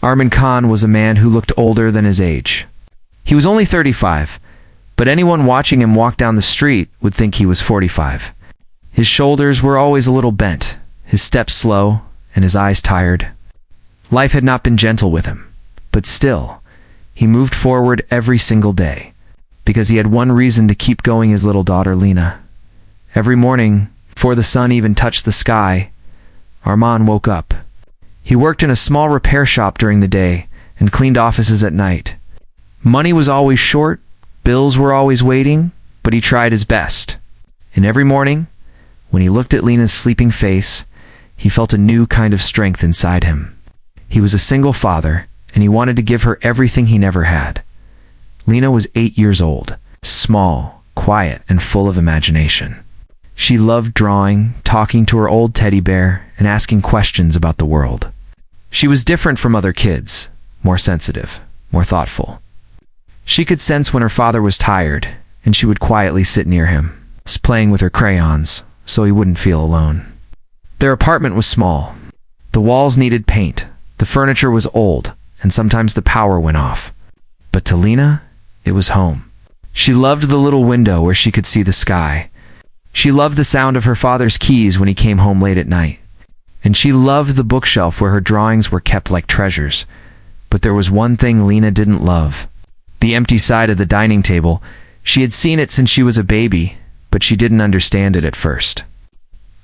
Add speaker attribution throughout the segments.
Speaker 1: Arman Khan was a man who looked older than his age. He was only 35, but anyone watching him walk down the street would think he was 45. His shoulders were always a little bent, his steps slow, and his eyes tired. Life had not been gentle with him, but still, he moved forward every single day, because he had one reason to keep going: his little daughter Lena. Every morning, before the sun even touched the sky, Arman woke up. He worked in a small repair shop during the day and cleaned offices at night. Money was always short, bills were always waiting, but he tried his best. And every morning, when he looked at Lena's sleeping face, he felt a new kind of strength inside him. He was a single father, and he wanted to give her everything he never had. Lena was 8 years old, small, quiet, and full of imagination. She loved drawing, talking to her old teddy bear, and asking questions about the world. She was different from other kids, more sensitive, more thoughtful. She could sense when her father was tired, and she would quietly sit near him, playing with her crayons, so he wouldn't feel alone. Their apartment was small. The walls needed paint, the furniture was old, and sometimes the power went off. But to Lena, it was home. She loved the little window where she could see the sky. She loved the sound of her father's keys when he came home late at night. And she loved the bookshelf where her drawings were kept like treasures. But there was one thing Lena didn't love: the empty side of the dining table. She had seen it since she was a baby, but she didn't understand it at first.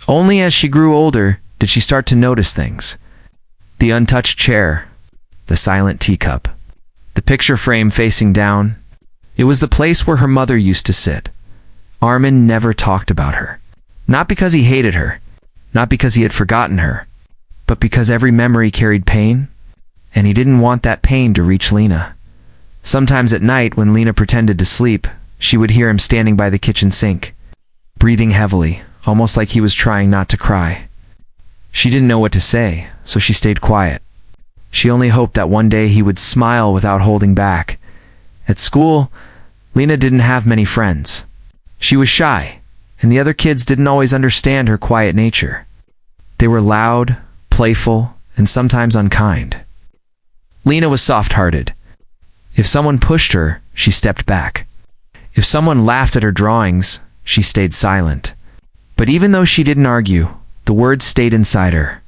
Speaker 1: Only as she grew older did she start to notice things. The untouched chair, the silent teacup, the picture frame facing down. It was the place where her mother used to sit. Arman never talked about her. Not because he hated her, not because he had forgotten her, but because every memory carried pain, and he didn't want that pain to reach Lena. Sometimes at night, when Lena pretended to sleep, she would hear him standing by the kitchen sink, breathing heavily, almost like he was trying not to cry. She didn't know what to say, so she stayed quiet. She only hoped that one day he would smile without holding back. At school, Lena didn't have many friends. She was shy, and the other kids didn't always understand her quiet nature. They were loud, playful, and sometimes unkind. Lena was soft-hearted. If someone pushed her, she stepped back. If someone laughed at her drawings, she stayed silent. But even though she didn't argue, the words stayed inside her.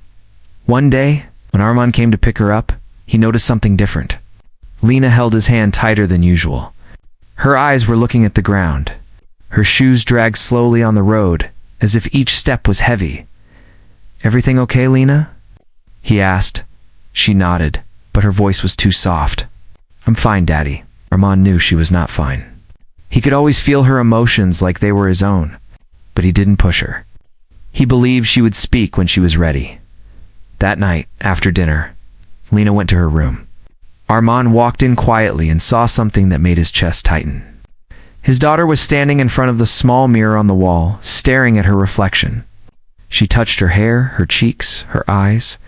Speaker 1: One day, when Arman came to pick her up, he noticed something different. Lena held his hand tighter than usual. Her eyes were looking at the ground. Her shoes dragged slowly on the road, as if each step was heavy. "Everything okay, Lena?" he asked. She nodded, but her voice was too soft. "I'm fine, Daddy." Arman knew she was not fine. He could always feel her emotions like they were his own, but he didn't push her. He believed she would speak when she was ready. That night, after dinner, Lena went to her room. Arman walked in quietly and saw something that made his chest tighten. His daughter was standing in front of the small mirror on the wall, staring at her reflection. She touched her hair, her cheeks, her eyes,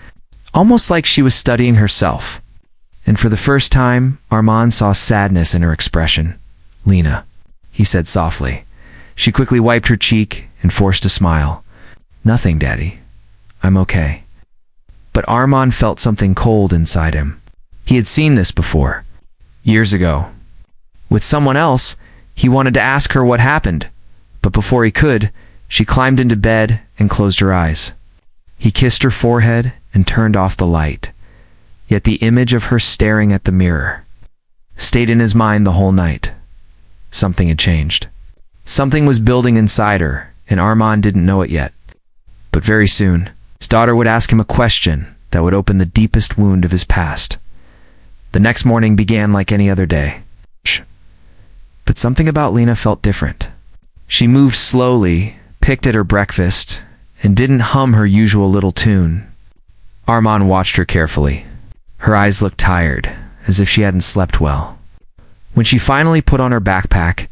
Speaker 1: almost like she was studying herself. And for the first time, Arman saw sadness in her expression. "Lena," he said softly. She quickly wiped her cheek and forced a smile. "Nothing, Daddy. I'm okay." But Arman felt something cold inside him. He had seen this before, years ago. With someone else, he wanted to ask her what happened, but before he could, she climbed into bed and closed her eyes. He kissed her forehead and turned off the light. Yet the image of her staring at the mirror stayed in his mind the whole night. Something had changed. Something was building inside her, and Arman didn't know it yet. But very soon, his daughter would ask him a question that would open the deepest wound of his past. The next morning began like any other day. But something about Lena felt different. She moved slowly, picked at her breakfast, and didn't hum her usual little tune. Arman watched her carefully. Her eyes looked tired, as if she hadn't slept well. When she finally put on her backpack,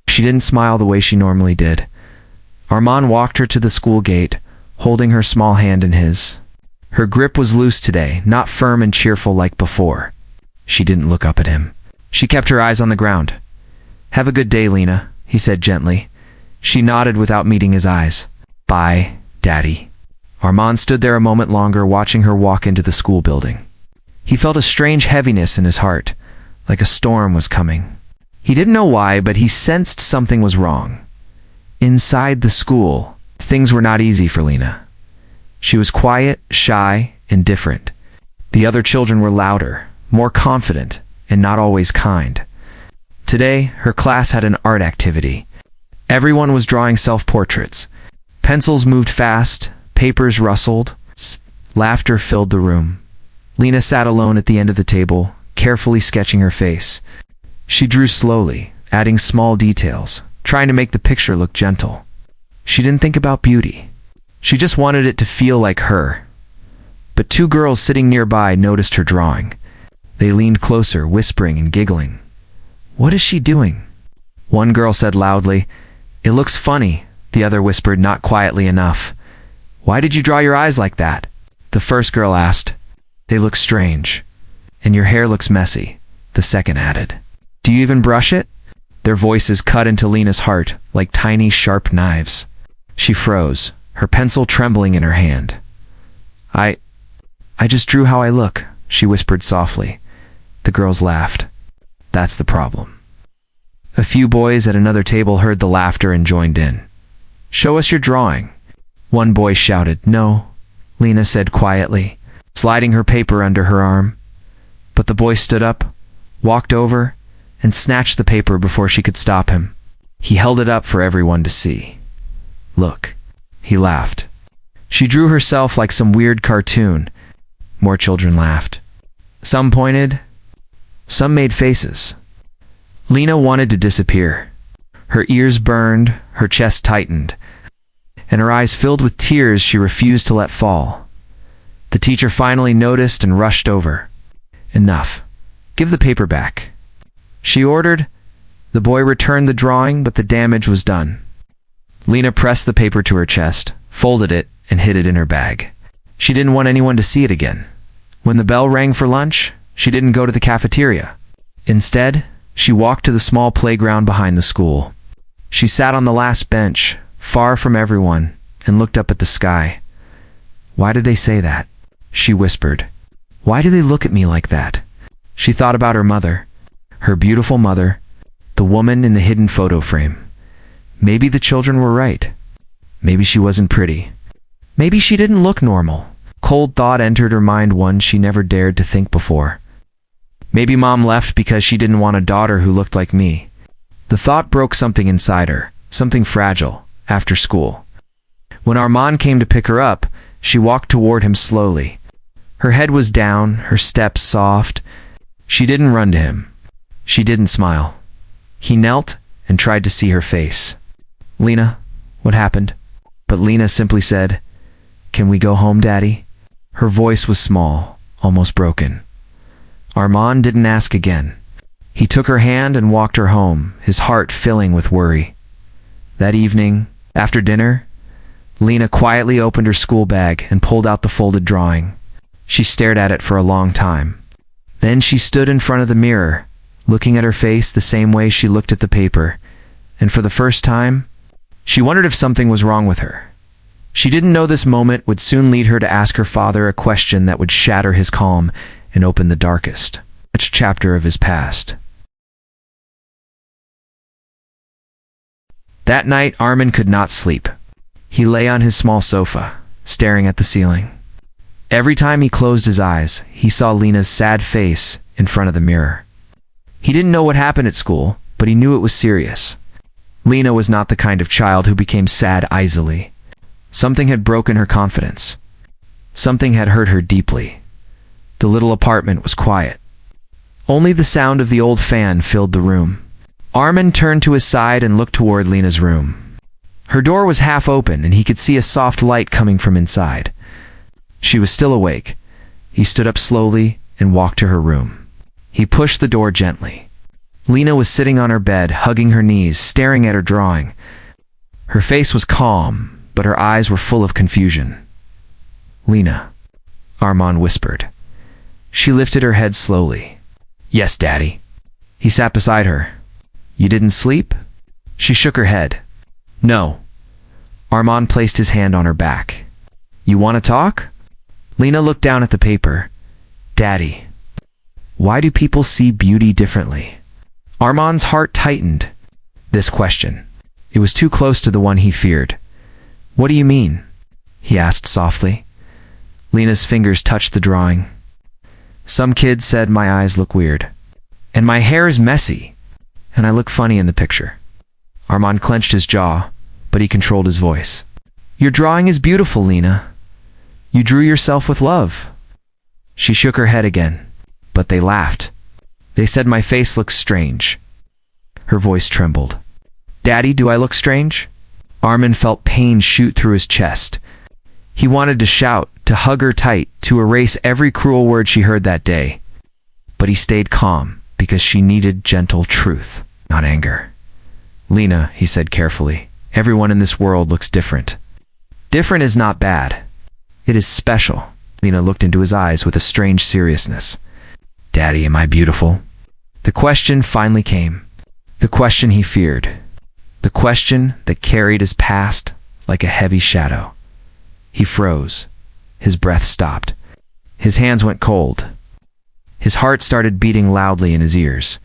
Speaker 1: she didn't smile the way she normally did. Arman walked her to the school gate, holding her small hand in his. Her grip was loose today, not firm and cheerful like before. She didn't look up at him. She kept her eyes on the ground. "Have a good day, Lena," he said gently. She nodded without meeting his eyes. "Bye, Daddy." Arman stood there a moment longer, watching her walk into the school building. He felt a strange heaviness in his heart, like a storm was coming. He didn't know why, but he sensed something was wrong. Inside the school, things were not easy for Lena. She was quiet, shy, and different. The other children were louder, more confident, and not always kind. Today, her class had an art activity. Everyone was drawing self-portraits. Pencils moved fast, papers rustled, laughter filled the room. Lena sat alone at the end of the table, carefully sketching her face. She drew slowly, adding small details, trying to make the picture look gentle. She didn't think about beauty. She just wanted it to feel like her. But two girls sitting nearby noticed her drawing. They leaned closer, whispering and giggling. "What is she doing?" One girl said loudly, "It looks funny." The other whispered not quietly enough, "Why did you draw your eyes like that?" The first girl asked, "They look strange." "And your hair looks messy," the second added. "Do you even brush it?" Their voices cut into Lena's heart like tiny, sharp knives. She froze, her pencil trembling in her hand. I just drew how I look," she whispered softly. The girls laughed. That's the problem. A few boys at another table heard the laughter and joined in. "Show us your drawing." One boy shouted. "No," Lena said quietly, sliding her paper under her arm. But the boy stood up, walked over, and snatched the paper before she could stop him. He held it up for everyone to see. "Look," he laughed. She drew herself like some weird cartoon. More children laughed. Some pointed, some made faces. Lena wanted to disappear. Her ears burned, her chest tightened, and her eyes filled with tears she refused to let fall. The teacher finally noticed and rushed over. "Enough. Give the paper back," she ordered. The boy returned the drawing, but the damage was done. Lena pressed the paper to her chest, folded it, and hid it in her bag. She didn't want anyone to see it again. When the bell rang for lunch, she didn't go to the cafeteria. Instead, she walked to the small playground behind the school. She sat on the last bench, far from everyone, and looked up at the sky. "Why did they say that?" she whispered. "Why do they look at me like that?" She thought about her mother, her beautiful mother, the woman in the hidden photo frame. Maybe the children were right. Maybe she wasn't pretty. Maybe she didn't look normal. Cold thought entered her mind, one she never dared to think before. Maybe Mom left because she didn't want a daughter who looked like me. The thought broke something inside her, something fragile, after school. When Armand came to pick her up, she walked toward him slowly. Her head was down, her steps soft. She didn't run to him. She didn't smile. He knelt and tried to see her face. "Lena, what happened?" But Lena simply said, "Can we go home, Daddy?" Her voice was small, almost broken. Armand didn't ask again. He took her hand and walked her home, his heart filling with worry. That evening, after dinner, Lena quietly opened her school bag and pulled out the folded drawing. She stared at it for a long time. Then she stood in front of the mirror, looking at her face the same way she looked at the paper, and for the first time, she wondered if something was wrong with her. She didn't know this moment would soon lead her to ask her father a question that would shatter his calm and open the darkest chapter of his past. That night, Armin could not sleep. He lay on his small sofa, staring at the ceiling. Every time he closed his eyes, he saw Lena's sad face in front of the mirror. He didn't know what happened at school, but he knew it was serious. Lena was not the kind of child who became sad easily. Something had broken her confidence. Something had hurt her deeply. The little apartment was quiet. Only the sound of the old fan filled the room. Armin turned to his side and looked toward Lena's room. Her door was half open and he could see a soft light coming from inside. She was still awake. He stood up slowly and walked to her room. He pushed the door gently. Lena was sitting on her bed, hugging her knees, staring at her drawing. Her face was calm, but her eyes were full of confusion. "Lena," Armand whispered. She lifted her head slowly. "Yes, Daddy." He sat beside her. "You didn't sleep?" She shook her head. "No." Armand placed his hand on her back. "You want to talk?" Lena looked down at the paper. "Daddy, Why do people see beauty differently? Armand's heart tightened. This question. It was too close to the one he feared. What do you mean? He asked softly. Lena's fingers touched the drawing. Some kid said my eyes look weird. And my hair is messy. And I look funny in the picture. Armand clenched his jaw, but he controlled his voice. Your drawing is beautiful, Lena. You drew yourself with love. She shook her head again, but they laughed. They said my face looks strange. Her voice trembled. Daddy, do I look strange? Armand felt pain shoot through his chest. He wanted to shout, to hug her tight, to erase every cruel word she heard that day. But he stayed calm, because she needed gentle truth, not anger. Lena, he said carefully, everyone in this world looks different. Different is not bad. It is special. Lena looked into his eyes with a strange seriousness. Daddy, am I beautiful? The question finally came. The question he feared. The question that carried his past like a heavy shadow. He froze. His breath stopped. His hands went cold. His heart started beating loudly in his ears.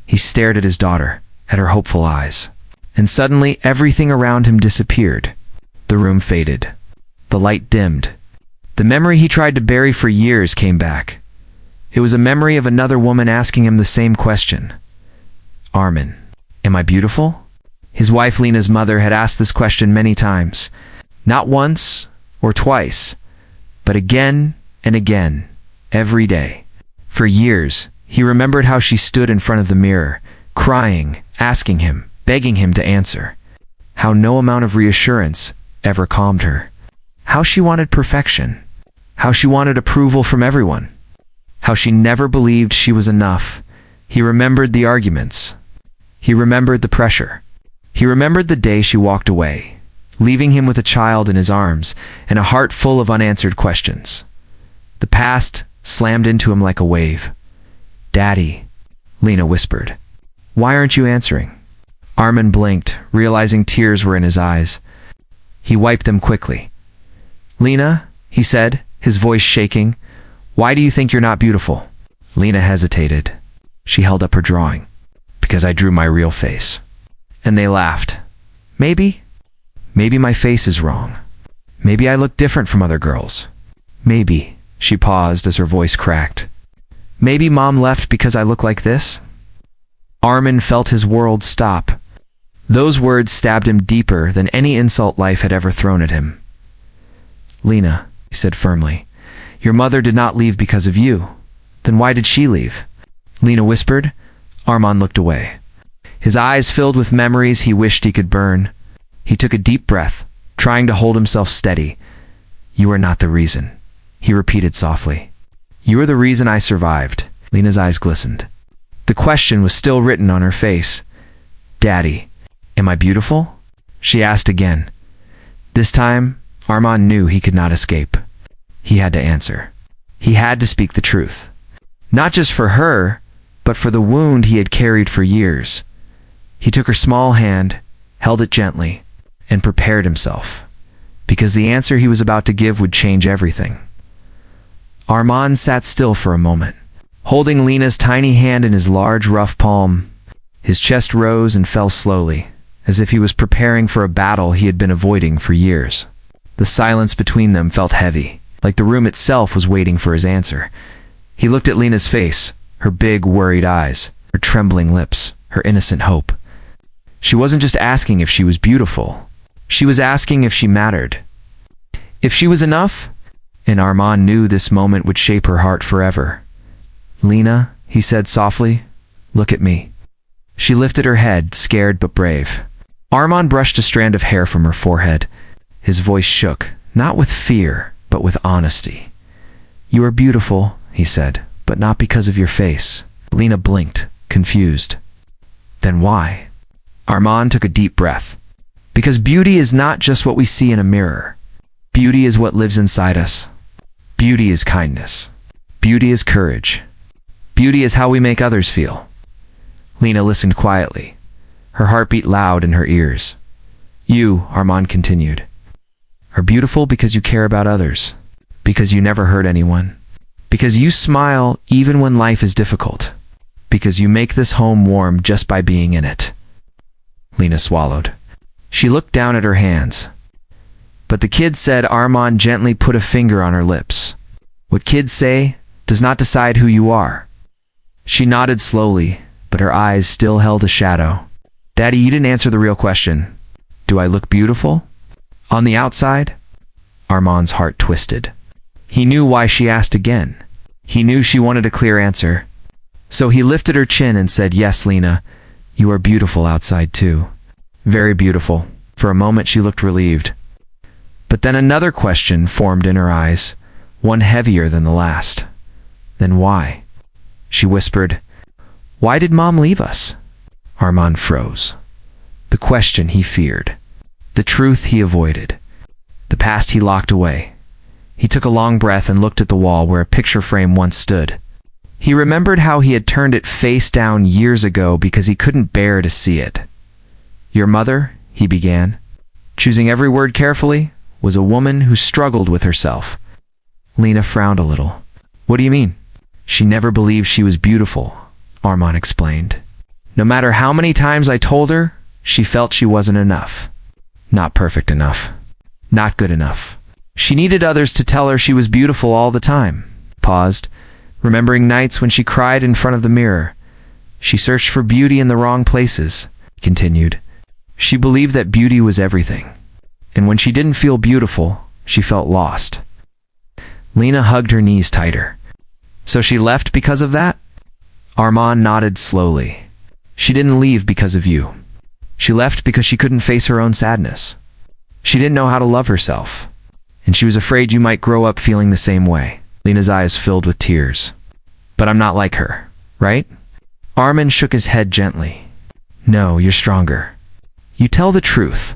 Speaker 1: He stared at his daughter, at her hopeful eyes. And suddenly everything around him disappeared. The room faded. The light dimmed. The memory he tried to bury for years came back. It was a memory of another woman asking him the same question. Armand, am I beautiful? His wife Lena's mother had asked this question many times. Not once or twice, but again and again, every day. For years, he remembered how she stood in front of the mirror, crying, asking him, begging him to answer. How no amount of reassurance ever calmed her. How she wanted perfection. How she wanted approval from everyone. How she never believed she was enough. He remembered the arguments. He remembered the pressure. He remembered the day she walked away, leaving him with a child in his arms and a heart full of unanswered questions. The past slammed into him like a wave. Daddy, Lena whispered. Why aren't you answering? Armand blinked, realizing tears were in his eyes. He wiped them quickly. Lena, he said, his voice shaking, why do you think you're not beautiful? Lena hesitated. She held up her drawing. Because I drew my real face. And they laughed. Maybe my face is wrong. Maybe I look different from other girls. Maybe, she paused as her voice cracked. Maybe Mom left because I look like this? Armand felt his world stop. Those words stabbed him deeper than any insult life had ever thrown at him. Lena, he said firmly, your mother did not leave because of you. Then why did she leave? Lena whispered. Armand looked away. His eyes filled with memories he wished he could burn. He took a deep breath, trying to hold himself steady. You are not the reason, he repeated softly. You are the reason I survived. Lena's eyes glistened. The question was still written on her face. Daddy, am I beautiful? She asked again. This time, Armand knew he could not escape. He had to answer. He had to speak the truth. Not just for her, but for the wound he had carried for years. He took her small hand, held it gently, and prepared himself, because the answer he was about to give would change everything. Armand sat still for a moment, holding Lena's tiny hand in his large, rough palm. His chest rose and fell slowly, as if he was preparing for a battle he had been avoiding for years. The silence between them felt heavy, like the room itself was waiting for his answer. He looked at Lena's face, her big, worried eyes, her trembling lips, her innocent hope. She wasn't just asking if she was beautiful. She was asking if she mattered. If she was enough? And Armand knew this moment would shape her heart forever. Lena, he said softly, look at me. She lifted her head, scared but brave. Armand brushed a strand of hair from her forehead. His voice shook, not with fear, but with honesty. You are beautiful, he said, but not because of your face. Lena blinked, confused. Then why? Armand took a deep breath. Because beauty is not just what we see in a mirror. Beauty is what lives inside us. Beauty is kindness. Beauty is courage. Beauty is how we make others feel. Lena listened quietly. Her heart beat loud in her ears. You, Armand continued, are beautiful because you care about others. Because you never hurt anyone. Because you smile even when life is difficult. Because you make this home warm just by being in it. Lena swallowed. She looked down at her hands. But the kid said. Armand gently put a finger on her lips. What kids say does not decide who you are. She nodded slowly, but her eyes still held a shadow. Daddy, you didn't answer the real question. Do I look beautiful? On the outside? Armand's heart twisted. He knew why she asked again. He knew she wanted a clear answer. So he lifted her chin and said, Yes, Lena, you are beautiful outside too. Very beautiful. For a moment she looked relieved. But then another question formed in her eyes, one heavier than the last. Then why? She whispered, Why did Mom leave us? Armand froze. The question he feared. The truth he avoided. The past he locked away. He took a long breath and looked at the wall where a picture frame once stood. He remembered how he had turned it face down years ago because he couldn't bear to see it. Your mother, he began, choosing every word carefully, was a woman who struggled with herself. Lena frowned a little. What do you mean? She never believed she was beautiful, Armand explained. No matter how many times I told her, she felt she wasn't enough. Not perfect enough. Not good enough. She needed others to tell her she was beautiful all the time. Paused, remembering nights when she cried in front of the mirror. She searched for beauty in the wrong places, continued. She believed that beauty was everything. And when she didn't feel beautiful, she felt lost. Lena hugged her knees tighter. So she left because of that? Armand nodded slowly. She didn't leave because of you. She left because she couldn't face her own sadness. She didn't know how to love herself. And she was afraid you might grow up feeling the same way. Lena's eyes filled with tears. But I'm not like her, right? Armand shook his head gently. No, you're stronger. You tell the truth.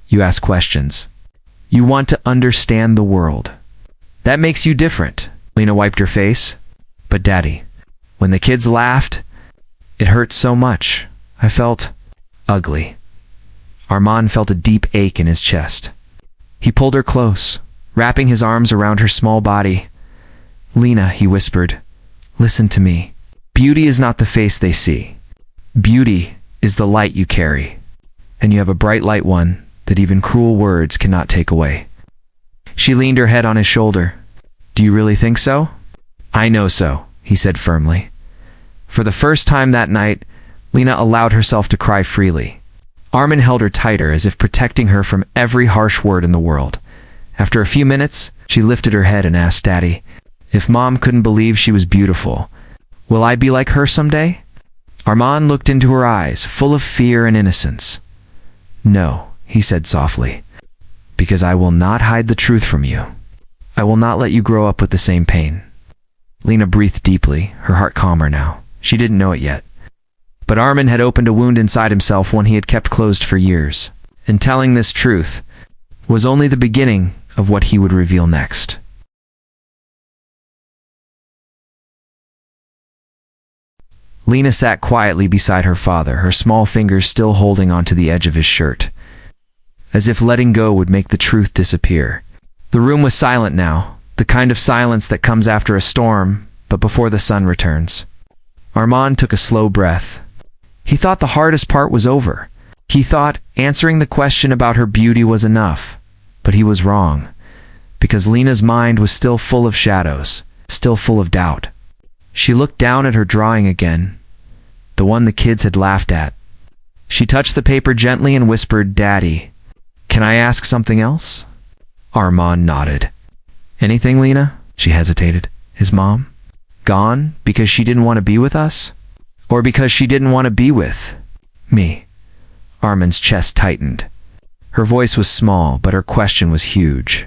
Speaker 1: You ask questions. You want to understand the world. That makes you different. Lena wiped her face. But Daddy, when the kids laughed, it hurt so much. I felt ugly. Armand felt a deep ache in his chest. He pulled her close, wrapping his arms around her small body. Lena, he whispered, listen to me. Beauty is not the face they see. Beauty is the light you carry. And you have a bright light one that even cruel words cannot take away. She leaned her head on his shoulder. Do you really think so? I know so, he said firmly. For the first time that night, Lena allowed herself to cry freely. Armand held her tighter as if protecting her from every harsh word in the world. After a few minutes, she lifted her head and asked Daddy, if Mom couldn't believe she was beautiful, will I be like her someday? Armand looked into her eyes, full of fear and innocence. No, he said softly, because I will not hide the truth from you. I will not let you grow up with the same pain. Lena breathed deeply, her heart calmer now. She didn't know it yet. But Armand had opened a wound inside himself, one he had kept closed for years. And telling this truth was only the beginning of what he would reveal next. Lena sat quietly beside her father, her small fingers still holding onto the edge of his shirt, as if letting go would make the truth disappear. The room was silent now, the kind of silence that comes after a storm, but before the sun returns. Armand took a slow breath. He thought the hardest part was over. He thought answering the question about her beauty was enough. But he was wrong, because Lena's mind was still full of shadows, still full of doubt. She looked down at her drawing again, the one the kids had laughed at. She touched the paper gently and whispered, Daddy, can I ask something else? Armand nodded. Anything, Lena? She hesitated. His mom? Gone because she didn't want to be with us? Or because she didn't want to be with me? Armand's chest tightened. Her voice was small, but her question was huge.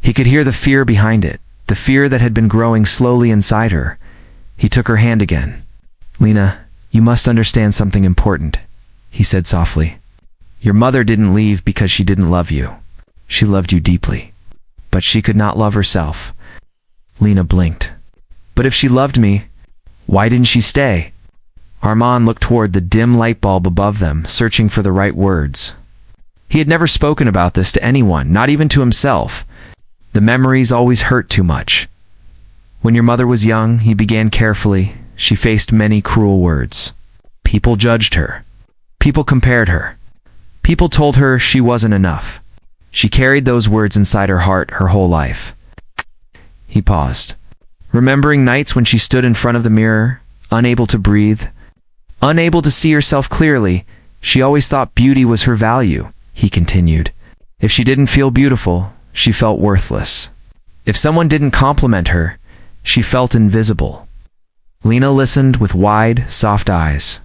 Speaker 1: He could hear the fear behind it, the fear that had been growing slowly inside her. He took her hand again. Lena, you must understand something important, he said softly. Your mother didn't leave because she didn't love you. She loved you deeply. But she could not love herself. Lena blinked. But if she loved me, why didn't she stay? Armand looked toward the dim light bulb above them, searching for the right words. He had never spoken about this to anyone, not even to himself. The memories always hurt too much. When your mother was young, he began carefully, she faced many cruel words. People judged her. People compared her. People told her she wasn't enough. She carried those words inside her heart her whole life. He paused, remembering nights when she stood in front of the mirror, unable to breathe, unable to see herself clearly. She always thought beauty was her value, he continued. If she didn't feel beautiful, she felt worthless. If someone didn't compliment her, she felt invisible. Lena listened with wide, soft eyes.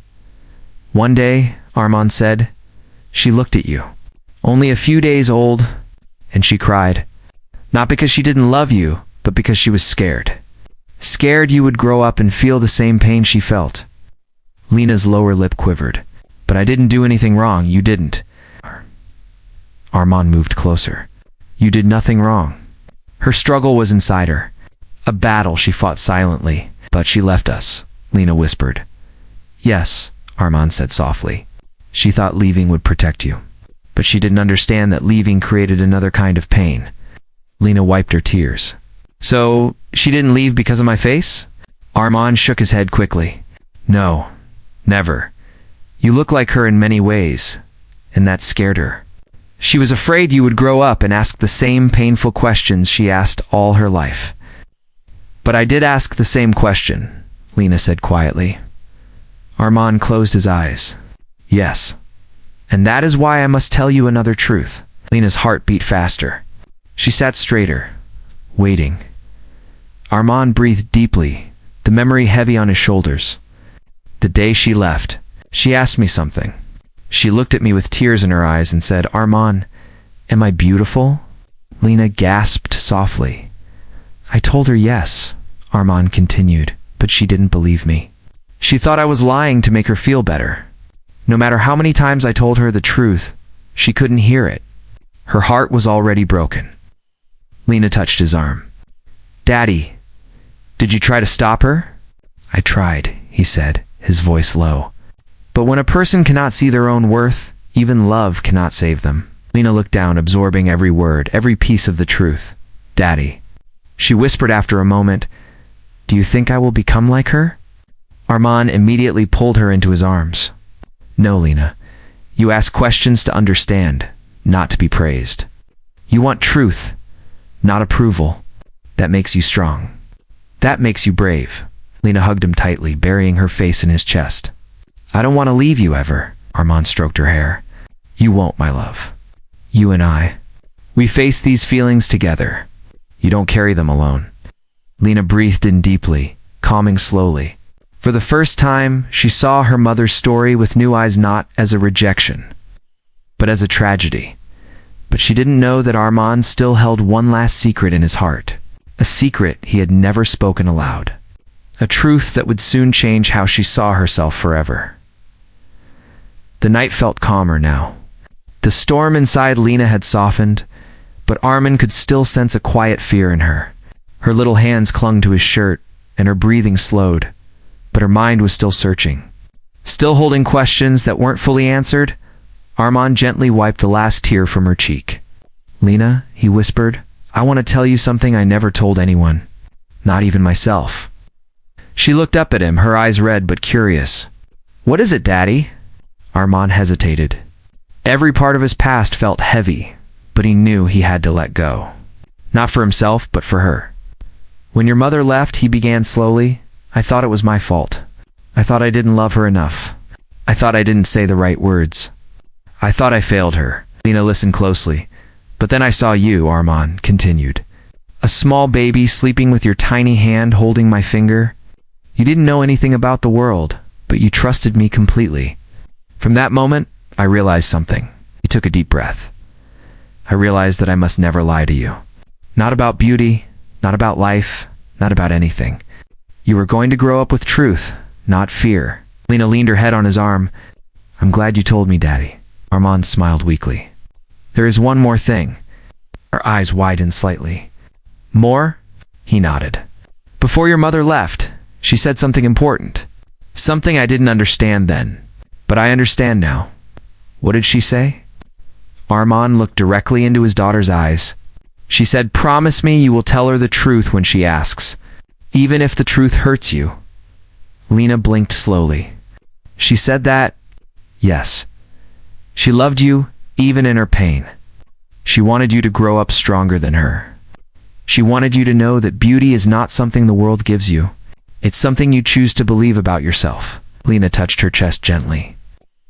Speaker 1: One day, Armand said, she looked at you, only a few days old, and she cried. Not because she didn't love you, but because she was scared. Scared you would grow up and feel the same pain she felt. Lena's lower lip quivered. But I didn't do anything wrong, you didn't. Armand moved closer. You did nothing wrong. Her struggle was inside her. A battle she fought silently. But she left us, Lena whispered. Yes, Armand said softly. She thought leaving would protect you. But she didn't understand that leaving created another kind of pain. Lena wiped her tears. So, she didn't leave because of my face? Armand shook his head quickly. No, never. You look like her in many ways, and that scared her. She was afraid you would grow up and ask the same painful questions she asked all her life. But I did ask the same question, Lena said quietly. Armand closed his eyes. Yes. And that is why I must tell you another truth. Lena's heart beat faster. She sat straighter, waiting. Armand breathed deeply, the memory heavy on his shoulders. The day she left, she asked me something. She looked at me with tears in her eyes and said, Armand, am I beautiful? Lena gasped softly. I told her yes, Armand continued, but she didn't believe me. She thought I was lying to make her feel better. No matter how many times I told her the truth, she couldn't hear it. Her heart was already broken. Lena touched his arm. Daddy, did you try to stop her? I tried, he said, his voice low. But when a person cannot see their own worth, even love cannot save them. Lena looked down, absorbing every word, every piece of the truth. Daddy. She whispered after a moment, do you think I will become like her? Armand immediately pulled her into his arms. No, Lena. You ask questions to understand, not to be praised. You want truth, not approval. That makes you strong. That makes you brave. Lena hugged him tightly, burying her face in his chest. I don't want to leave you ever, Armand stroked her hair. You won't, my love. You and I. We face these feelings together. You don't carry them alone. Lena breathed in deeply, calming slowly. For the first time, she saw her mother's story with new eyes, not as a rejection, but as a tragedy. But she didn't know that Armand still held one last secret in his heart. A secret he had never spoken aloud. A truth that would soon change how she saw herself forever. The night felt calmer now. The storm inside Lena had softened, but Armand could still sense a quiet fear in her. Her little hands clung to his shirt, and her breathing slowed, but her mind was still searching. Still holding questions that weren't fully answered, Armand gently wiped the last tear from her cheek. Lena, he whispered, I want to tell you something I never told anyone, not even myself. She looked up at him, her eyes red but curious. What is it, Daddy? Armand hesitated. Every part of his past felt heavy, but he knew he had to let go. Not for himself, but for her. When your mother left, he began slowly, I thought it was my fault. I thought I didn't love her enough. I thought I didn't say the right words. I thought I failed her. Lena listened closely. But then I saw you, Armand continued. A small baby sleeping with your tiny hand holding my finger. You didn't know anything about the world, but you trusted me completely. From that moment, I realized something. He took a deep breath. I realized that I must never lie to you. Not about beauty, not about life, not about anything. You were going to grow up with truth, not fear. Lena leaned her head on his arm. I'm glad you told me, Daddy. Armand smiled weakly. There is one more thing. Her eyes widened slightly. More? He nodded. Before your mother left, she said something important. Something I didn't understand then, but I understand now. What did she say? Armand looked directly into his daughter's eyes. She said, promise me you will tell her the truth when she asks. even if the truth hurts you. Lena blinked slowly. She said that? Yes. She loved you, even in her pain. She wanted you to grow up stronger than her. She wanted you to know that beauty is not something the world gives you. It's something you choose to believe about yourself. Lena touched her chest gently.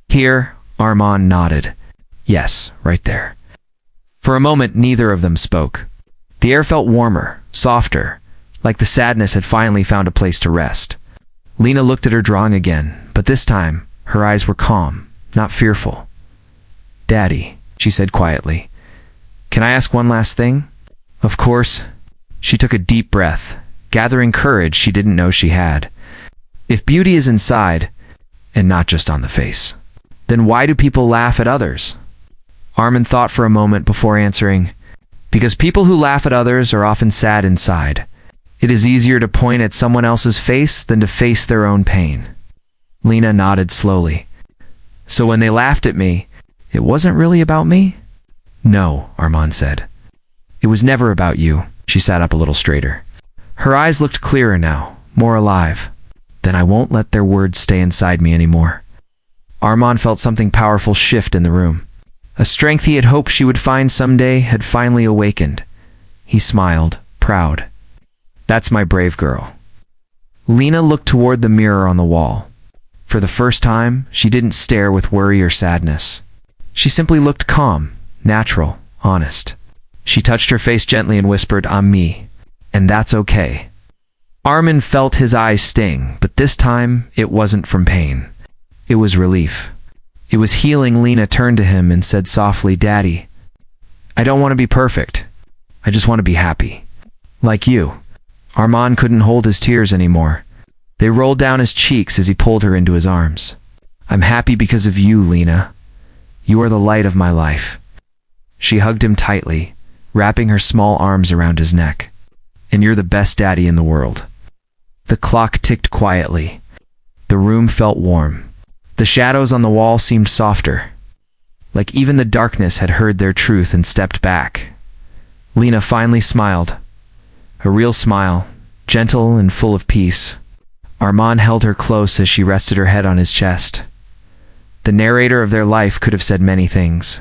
Speaker 1: Here, Armand nodded. Yes, right there. For a moment, neither of them spoke. The air felt warmer, softer, like the sadness had finally found a place to rest. Lena looked at her drawing again, but this time, her eyes were calm, not fearful. Daddy, she said quietly, can I ask one last thing? Of course. She took a deep breath, gathering courage she didn't know she had. If beauty is inside, and not just on the face, then why do people laugh at others? Armand thought for a moment before answering, because people who laugh at others are often sad inside. It is easier to point at someone else's face than to face their own pain. Lena nodded slowly. So when they laughed at me, it wasn't really about me? No, Armand said. It was never about you. She sat up a little straighter. Her eyes looked clearer now, more alive. Then I won't let their words stay inside me anymore. Armand felt something powerful shift in the room. A strength he had hoped she would find someday had finally awakened. He smiled, proud. That's my brave girl. Lena looked toward the mirror on the wall. For the first time, she didn't stare with worry or sadness. She simply looked calm, natural, honest. She touched her face gently and whispered, I'm me. And that's okay. Armand felt his eyes sting, but this time it wasn't from pain. It was relief. It was healing. Lena turned to him and said softly, Daddy, I don't want to be perfect. I just want to be happy. Like you. Armand couldn't hold his tears anymore. They rolled down his cheeks as he pulled her into his arms. I'm happy because of you, Lena. You are the light of my life. She hugged him tightly, wrapping her small arms around his neck. And you're the best daddy in the world. The clock ticked quietly. The room felt warm. The shadows on the wall seemed softer, like even the darkness had heard their truth and stepped back. Lena finally smiled. A real smile, gentle and full of peace. Armand held her close as she rested her head on his chest. The narrator of their life could have said many things,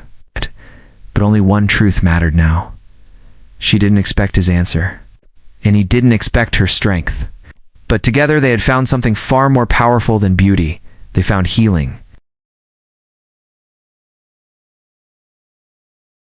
Speaker 1: but only one truth mattered now. She didn't expect his answer, and he didn't expect her strength. But together they had found something far more powerful than beauty. They found healing.